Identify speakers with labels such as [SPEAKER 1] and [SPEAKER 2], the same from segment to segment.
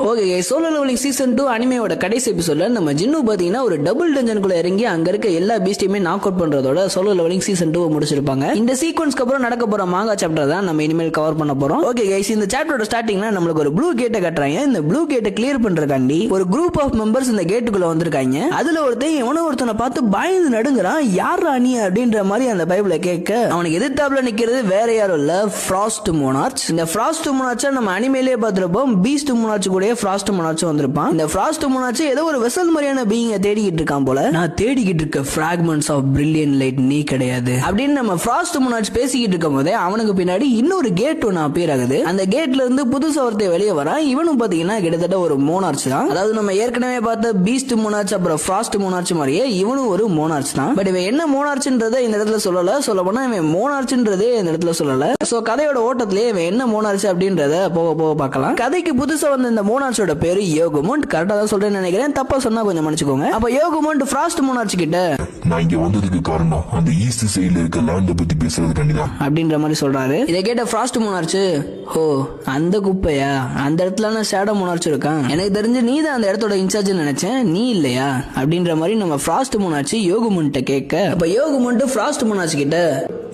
[SPEAKER 1] Okay, solo Leveling season 2 அனிமேயோட கடைசி எபிசோட்ல நம்ம ஜின்னு பாத்தீங்கன்னா ஒரு டபுள் டஞ்சனுக்குள்ள இறங்கி அங்க இருக்க எல்லா பீஸ்டையுமே நாக் அவுட் பண்றதோட சோலோ லெவலிங் சீசன் 2 முடிச்சிருப்பாங்க. இந்த சீக்வன்ஸ்க்கு அப்புறம் நடக்க போற மாங்கா சாப்டர் தான் நம்ம இனிமேல் கவர் பண்ண போறோம். ஓகே கைஸ், இந்த சாப்டரோட ஸ்டார்டிங்ல நம்மளுக்கு ஒரு ப்ளூ கேட்டை கட்டுறாங்க. இந்த ப்ளூ கேட்டை கிளியர் பண்றதுக்காண்டி ஒரு குரூப் ஆஃப் மெம்பர்ஸ் இந்த கேட்டுக்குள்ள வந்திருக்காங்க. அதுல ஒருத்தனை பார்த்து பயந்து நடுங்குறான். யாரா நீ அப்படின்ற மாதிரி அந்த பைபிள கேட்க அவனுக்கு எதிர்த்தாப்புல நிக்கிறது வேற யாரும் இல்ல, ஃப்ராஸ்ட் மோனார்ச். இந்த ஃப்ராஸ்ட் மோனார்ச்ச நம்ம அனிமேலே பார்த்திருப்போம். பீஸ்ட் மோனார்ச் கூட ஃப்ராஸ்ட் மோனார்ச் வந்திருப்பான். இந்த ஃப்ராஸ்ட் மோனார்ச் ஏதோ ஒரு வெசல் மாதிரியான பீயிங்க தேடிக்கிட்டு இருக்கான் போல. நான் தேடிக்கிட்டு இருக்க பிராக்மெண்ட்ஸ் ஆஃப் பிரில்லியன்ட் லைட் நீ கிடையாது அப்படின்னு நம்ம ஃப்ராஸ்ட் மோனார்ச் பேசிக்கிட்டு இருக்கும் போதே அவனுக்கு பின்னாடி இன்னொரு கேட் ஒன்னு அப்பியர் ஆகுது. அந்த கேட்ல இருந்து புதுசா ஒருத்தர் வெளியே வரான். இவனும் பாத்தீங்கன்னா கிட்டத்தட்ட ஒரு மோனார்ச் தான். அதாவது நம்ம ஏற்கனவே பார்த்த பீஸ்ட் மோனார்ச் அப்புறம் ஃப்ராஸ்ட் மோனார்ச் மாதிரியே இவனும் ஒரு மோனார்ச் தான். பட் இவன் என்ன மோனார்ச்ன்றதை இந்த இடத்துல சொல்லல. சொல்ல போனா இவன் மோனார்ச்ன்றதே இந்த இடத்துல சொல்லல. சோ கதையோட ஓட்டத்திலேயே இவன் என்ன மோனார்ச் அப்படின்றத போக போக பார்க்கலாம். கதைக்கு புதுசா வந்த இந்த மோனார்ச்சோட பேரு யோகுமோண்ட். கரெக்டா தான் சொல்றேன்னு நினைக்கிறேன். தப்பா சொன்னா கொஞ்சம் மன்னிச்சுக்கோங்க. அப்ப யோகுமோண்ட் ஃப்ராஸ்ட் மோனார்ச் கிட்ட
[SPEAKER 2] நான் இங்க வந்ததுக்கு காரணம் அந்த ஈஸ்ட் சைடுல இருக்க லேண்ட பத்தி பேசுறதுக்காண்டி தான்
[SPEAKER 1] அப்படின்ற மாதிரி சொல்றாரு. இதை கேட்ட ஃப்ராஸ்ட் மோனார்ச், ஓ அந்த குப்பையா, அந்த இடத்துல ஷேடோ மோனார்ச் இருக்கான், எனக்கு தெரிஞ்சு நீ தான் அந்த இடத்தோட இன்சார்ஜ் நினைச்சேன், நீ இல்லையா அப்படின்ற மாதிரி நம்ம ஃப்ராஸ்ட் மோனார்ச் யோகுமோண்ட்ட கேட்க அப்ப யோகுமோண்ட் ஃப்ராஸ்ட் மோனார்ச் கிட்ட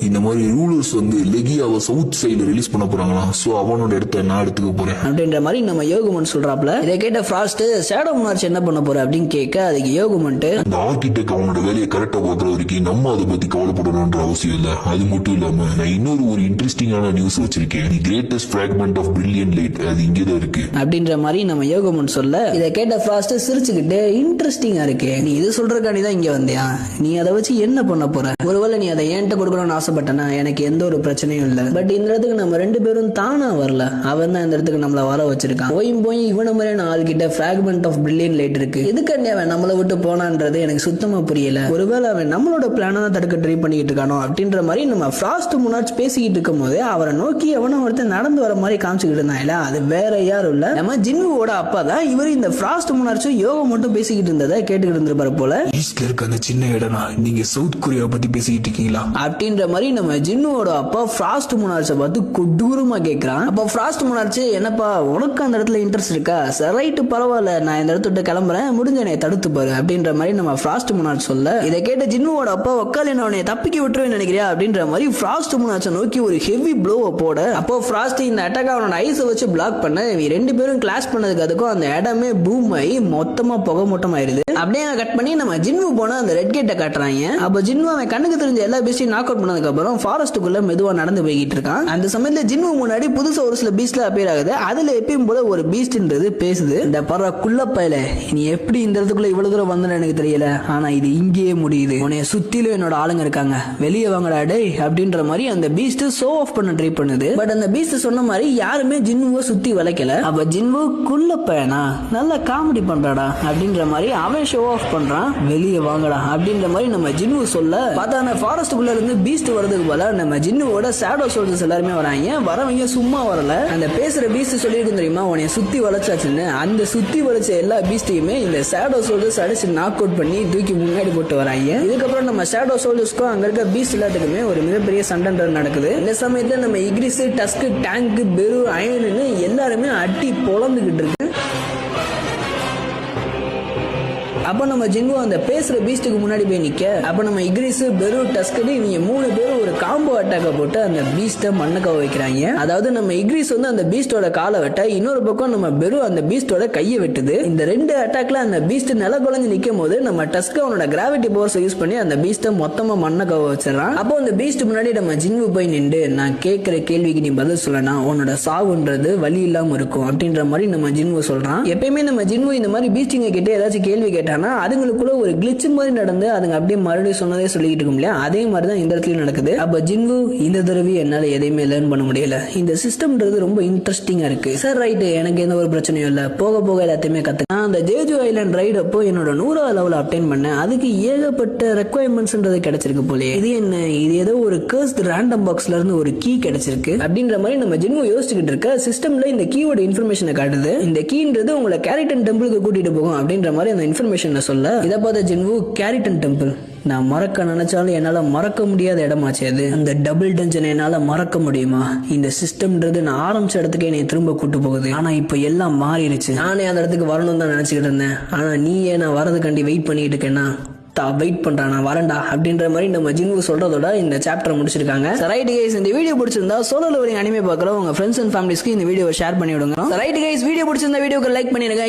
[SPEAKER 2] இந்த மாதிரி ரூலர்ஸ் வந்து லெகியாவை சவுத் சைடுல ரிலீஸ் பண்ண போறாங்களா, சோ அவனோட இடத்த நான் எடுத்துக்க போறேன்
[SPEAKER 1] அப்படின்ற மாதிரி நம்ம யோகுமோண்ட் சொல்றாப்ல. இதை கேட்ட ஃப்ராஸ்ட் ஷேடோ மோனார்ச் என்ன பண்ண போற அப்படின்னு கேட்க அதுக்கு யோகுமோண்ட்
[SPEAKER 2] இந்த ஆர்கிடெக்ட் அவனோட வேலையை கரெக்டா பார்க்கற வரைக்கும் நம்ம அதை பத்தி கவலைப்படணும்ன்ற அவசியம் இல்ல. அது மட்டும் இல்லாம நான் இன்னொரு இன்ட்ரெஸ்டிங்கான நியூஸ் வச்சிருக்கேன். The greatest fragment of brilliant light அது இங்கதான் இருக்கு
[SPEAKER 1] அப்படின்ற மாதிரி நம்ம யோகுமோண்ட் சொல்ல இதை கேட்ட ஃப்ராஸ்ட் சிரிச்சுக்கிட்டு இன்ட்ரெஸ்டிங்கா இருக்கு, நீ இது சொல்றதுக்காண்டி தான் இங்க வந்தியா, நீ அதை வச்சு என்ன பண்ண போற, ஒருவேளை நீ அதை என்கிட்ட கொடுக்கணும்னு ஆசைப்பட்டனா எனக்கு எந்த ஒரு பிரச்சனையும் இல்ல. பட் இந்த இடத்துக்கு நம்ம ரெண்டு பேரும் தானா வரல, அவன் தான் இந்த இடத்துக்கு நம்மள வர வச்சிருக்கான். போய் இவன மாதிரியான ஆள்கிட்ட ஃபிராக்மெண்ட் ஆஃப் பிரில்லியன்ட் லைட் இருக்கு, எதுக்காண்டி அவன் நம்மளை விட்டு போனான்றது எனக்கு சுத்தமா புரியல. ஒருவேளை அவன் நம்மளோட பிளான தான் தடுக்க ட்ரை பண்ணிட்டு இருக்கானோ அப்படின்ற மாதிரி நம்ம ஃப்ராஸ்ட் மோனார்ச் பேசிக்கிட்டு இருக்கும் போது அவரை நோக்கி அவன ஒருத்தர் நடந்து வர மாதிரி காமிச்சுக்கிட்டு இருந்தாங்க. அது வேற யாரும் இல்ல, நம்ம ஜின்னுவோட அப்பா தான். இவர் இந்த ஃப்ராஸ்ட் மோனார்ச்சும் யோகா மட்டும் பேசிக்கிட்டு இருந்ததை கேட்டுக்கிட்டு இருந்திருப்பாரு போல.
[SPEAKER 3] ஈஸ்ட்ல இருக்க அந்த சின்ன இடம்னா நீங்க சவுத் கொரியா பத்தி பேசிக்கிட்டு இருக்கீங்களா
[SPEAKER 1] அப்படின்ற மாதிரி நம்ம ஜின்னுவோட அப்பா ஃப்ராஸ்ட் மோனார்ச்சை பார்த்து கொடூரமா கேட்கிறான். அப்ப ஃப்ராஸ்ட் மோனார்ச், என்னப்பா உனக்கு அந்த இடத்துல இன்ட்ரெஸ்ட் இருக்கா, சரி ரைட்டு பரவாயில்ல, நான் இந்த இடத்துல கிளம்புறேன், முடிஞ்ச என்னை தடுத்து பாரு அப்படின்ற மாதிரி நம்ம ஃப்ராஸ்ட் மோனார்ச் சொல்ல இதை கேட்ட ஜின்னுவோட அப்பா உக்கால் என்ன உன்னை தப்பிக்க விட்டுருவேன் நினைக்கிறியா அப்படின்ற மாதிரி ஃப்ராஸ்ட் மோனார்ச்சை நோக்கி ஒரு ஹெவி ப்ளோவை போட அப்போ ஃப்ராஸ்ட் இந்த அட்டாக் அவனோட ஐஸை வச்சு பிளாக் பண்ண ரெண்டு பேரும் கிளாஸ் பண்ணதுக்கு அதுக்கும் அந்த இடமே பூம் ஆகி மொத்தமா புகை மூட்டம் ஆயிருது. அப்படியே கட் பண்ணி நம்ம ஜின்னு போன அந்த ரெட் கேட்டை காட்டுறாங்க. அப்ப ஜின்னு அவன் கண்ணுக்கு தெரிஞ்ச எல்லா பீஸ்டையும் நாக் அவுட் பண்ணதுக்கு அப்புறம் ஃபாரஸ்ட்டுக்குள்ள மெதுவா நடந்து போய்கிட்டு இருக்கான். அந்த சமயத்துல ஜின்னு முன்னாடி புதுசா ஒரு சில பீஸ்ட்ல அப்பியர் ஆகுது. அதுல எப்பயும் போல ஒரு பீஸ்ட்ன்றது பேசுது. இந்த பற குள்ளப்பையில நீ எப்படி இந்த இடத்துக்குள்ள இவ்வளவு தூரம் வந்தன்னு எனக்கு தெரியல, ஆனா இது இங்கேயே முடியுது, உன்னைய சுத்திலும் என்னோட ஆளுங்க இருக்காங்க, வெளியே வாங்கடா டே அப்படின்ற மாதிரி அந்த பீஸ்ட் ஷோ ஆஃப் பண்ண ட்ரை பண்ணுது. பட் அந்த பீஸ்ட் சொன்ன மாதிரி யாருமே ஜின்னுவை சுத்தி வளைக்கல. அப்ப ஜின்னு குள்ளப்பையனா நல்லா காமெடி பண்றாடா அப்படின்ற மாதிரி அவன் ஷோ ஆஃப் பண்றான், வெளியே வாங்கடா அப்படின்ற மாதிரி நம்ம ஜின்னு சொல்ல பார்த்தா அந்த ஃபாரஸ்ட்டுக்குள்ள இருந்து பீஸ்ட் வரதுக்கு போல நம்ம ஜின்னுவோட ஷேடோ சோல்ஜர்ஸ் எல்லாருமே வராங்க. வரவங்க சும்மா வரல, அந்த பேசுற பீஸ்ட் சொல்லியிருக்கும் தெரியுமா உன்னை சுத்தி வளைச்சாச்சுன்னு, அந்த சுத்தி வளைச்ச எல்லா பீஸ்டையுமே இந்த ஷேடோ சோல்ஜர்ஸ் அடிச்சு நாக் அவுட் பண்ணி தூக்கி முன்னாடி போட்டு வராங்க. இதுக்கப்புறம் நம்ம ஷேடோ சோல்ஜர்ஸ்க்கும் அங்க இருக்க பீஸ்ட் எல்லாத்துக்குமே ஒரு மிகப்பெரிய சண்டை நடக்குது. இந்த சமயத்துல நம்ம இக்ரிஸ், டஸ்க், டேங்க், பெரு, அயன்னு எல்லாருமே அடி பொழந்துகிட்டு இருக்கு. அப்ப நம்ம ஜின்னு அந்த பேசுற பீஸ்டுக்கு முன்னாடி போய் நிக்க அப்ப நம்ம இக்ரிஸ், பெரு, டஸ்கனி இவங்க மூணு பேரும் ஒரு காம்போ அட்டாக்க போட்டு அந்த பீஸ்ட மண்ணுக்காக வைக்கிறாங்க. அதாவது நம்ம இக்ரிஸ் வந்து அந்த பீஸ்டோட காலை வெட்ட, இன்னொரு பக்கம் நம்ம பெரு அந்த பீஸ்டோட கையை வெட்டுது. இந்த ரெண்டு அட்டாக்ல அந்த பீஸ்ட் நில குழஞ்சு நிக்கும் போது நம்ம டஸ்க் அவனோட கிராவிட்டி பவர்ஸ் யூஸ் பண்ணி அந்த பீஸ்ட மொத்தமா மண்ணுக்காக வச்சிடறான். அப்போ அந்த பீஸ்ட் முன்னாடி நம்ம ஜின்னு போய் நின்று நான் கேட்கிற கேள்விக்கு நீ பதில் சொல்லணும், உன்னோட சாவுன்றது வழி இல்லாம இருக்கும் அப்படின்ற மாதிரி நம்ம ஜின்னு சொல்றான். எப்பயுமே நம்ம ஜின்னு இந்த மாதிரி பீஸ்டிங்க கிட்ட ஏதாச்சும் கேள்வி கேட்டா அதுங்களுக்குள்ள ஒரு கிளிச் மாதிரி நடந்து அதுங்க அப்படியே மறுபடியும் சொன்னதே சொல்லிட்டு இருக்கும் இல்லையா, அதே மாதிரி தான் இந்த இடத்துல நடக்குது. அப்ப ஜின்னு இந்த தடவை என்னால எதையுமே லேர்ன் பண்ண முடியல, இந்த சிஸ்டம்ன்றது ரொம்ப இன்ட்ரெஸ்டிங்கா இருக்கு சார், ரைட்டு எனக்கு எந்த ஒரு பிரச்சனையும் இல்ல, போக போக எல்லாத்தையுமே கத்துக்கலாம். அந்த ஜேஜு ஐலாண்ட் ரைடு அப்போ என்னோட 100வது லெவல் அப்டைன் பண்ணேன், அதுக்கு ஏகப்பட்ட ரெக்வயர்மெண்ட்ஸ்ன்றது கிடைச்சிருக்கு போலே, இது என்ன, இது ஏதோ ஒரு கர்ஸ்ட் ரேண்டம் பாக்ஸ்ல இருந்து ஒரு கீ கிடைச்சிருக்கு அப்படின்ற மாதிரி நம்ம ஜின்னு யோசிச்சுக்கிட்டு இருக்க சிஸ்டம்ல இந்த கீயோட இன்ஃபர்மேஷனை காட்டுது. இந்த கீன்றது உங்களை கேரிட்டன் டெம்பிளுக்கு கூட்டிட்டு போகும் அப்படின்ற மாதிரி அந்த இன்ஃபர்மேஷன் இன்ஃபர்மேஷன் சொல்ல இதை பார்த்த ஜின்வு கேரிட்டன் டெம்பிள் நான் மறக்க நினைச்சாலும் என்னால மறக்க முடியாத இடமாச்சு அது. அந்த டபுள் டஞ்சனை என்னால மறக்க முடியுமா? இந்த சிஸ்டம்ன்றது நான் ஆரம்பிச்ச இடத்துக்கு என்னை திரும்ப கூட்டு போகுது. ஆனா இப்ப எல்லாம் மாறிடுச்சு. நானே அந்த இடத்துக்கு வரணும்னு தான் நினைச்சுக்கிட்டு இருந்தேன். ஆனா நீ ஏன் நான் வரதுக்காண்டி வெயிட் பண்ணிட்டு இருக்கேன்னா வெயிட் பண்றான் நான் வரண்டா அப்படின்ற மாதிரி நம்ம ஜின்வு சொல்றதோட இந்த சாப்டர் முடிச்சிருக்காங்க. ரைட் கைஸ், இந்த வீடியோ பிடிச்சிருந்தா சோலோ லெவலிங் அனிமே பார்க்குற உங்க ஃப்ரெண்ட்ஸ் அண்ட் ஃபேமிலிஸ்க்கு இந்த வீடியோவை ஷேர் பண்ணி விடுங்க. ரைட் கைஸ், வீடியோ பிடிச்சிருந்தா வீடியோக்கு லைக் பண்ணிருங்க.